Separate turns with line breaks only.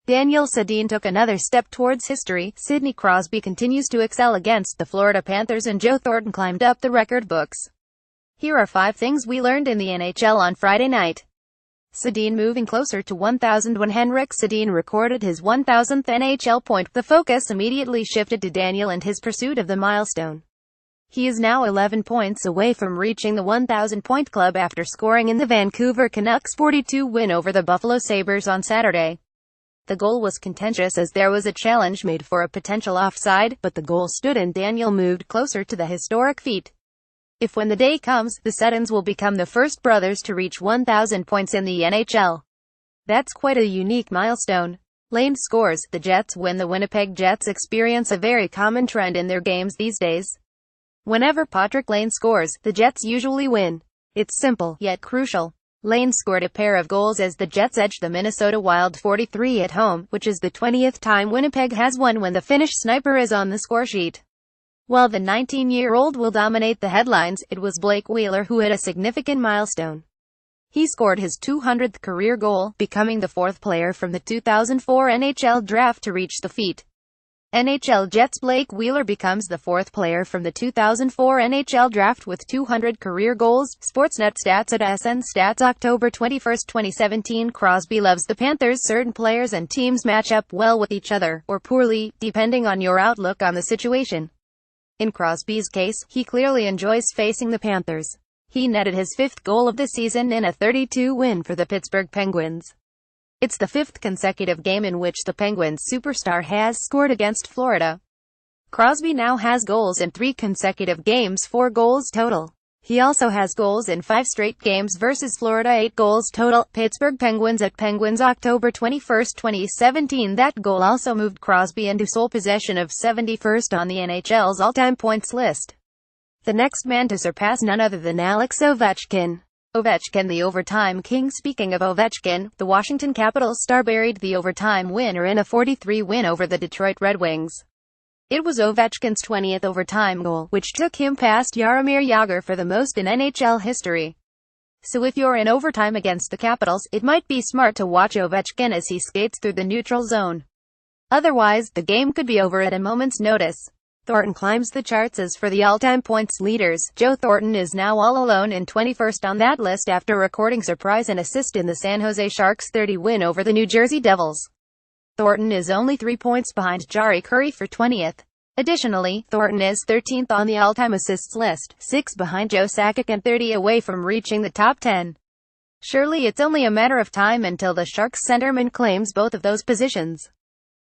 Daniel Sedin took another step towards history. Sidney Crosby continues to excel against the Florida Panthers and Joe Thornton climbed up the record books. Here are 5 things we learned in the NHL on Friday night. Sedin moving closer to 1,000. When Henrik Sedin recorded his 1,000th NHL point, the focus immediately shifted to Daniel and his pursuit of the milestone. He is now 11 points away from reaching the 1,000-point club after scoring in the Vancouver Canucks' 42 win over the Buffalo Sabres on Saturday. The goal was contentious as there was a challenge made for a potential offside, but the goal stood and Daniel moved closer to the historic feat. If when the day comes, the Sedins will become the first brothers to reach 1,000 points in the NHL. That's quite a unique milestone. Lane scores. The Jets win. The Winnipeg Jets experience a very common trend in their games these days. Whenever Patrick Lane scores, the Jets usually win. It's simple, yet crucial. Lane scored a pair of goals as the Jets edged the Minnesota Wild 43 at home, which is the 20th time Winnipeg has won when the Finnish sniper is on the scoresheet. While the 19-year-old will dominate the headlines, it was Blake Wheeler who hit a significant milestone. He scored his 200th career goal, becoming the 4th player from the 2004 NHL draft to reach the feat. NHL Jets Blake Wheeler becomes the 4th player from the 2004 NHL draft with 200 career goals. Sportsnet stats at SN Stats October 21, 2017. Crosby loves the Panthers. Certain players and teams match up well with each other, or poorly, depending on your outlook on the situation. In Crosby's case, he clearly enjoys facing the Panthers. He netted his 5th goal of the season in a 32 win for the Pittsburgh Penguins. It's the 5th consecutive game in which the Penguins superstar has scored against Florida. Crosby now has goals in 3 consecutive games, 4 goals total. He also has goals in 5 straight games versus Florida, 8 goals total. Pittsburgh Penguins at Penguins October 21, 2017. That goal also moved Crosby into sole possession of 71st on the NHL's all-time points list. The next man to surpass none other than Alex Ovechkin. Ovechkin, the overtime king. Speaking of Ovechkin, the Washington Capitals star buried the overtime winner in a 43 win over the Detroit Red Wings. It was Ovechkin's 20th overtime goal, which took him past Jaromir Jagr for the most in NHL history. So if you're in overtime against the Capitals, it might be smart to watch Ovechkin as he skates through the neutral zone. Otherwise, the game could be over at a moment's notice. Thornton climbs the charts as for the all-time points leaders. Joe Thornton is now all alone in 21st on that list after recording surprise and assist in the San Jose Sharks' 30 win over the New Jersey Devils. Thornton is only 3 points behind Jari Kurri for 20th. Additionally, Thornton is 13th on the all-time assists list, 6 behind Joe Sakic and 30 away from reaching the top 10. Surely it's only a matter of time until the Sharks centerman claims both of those positions.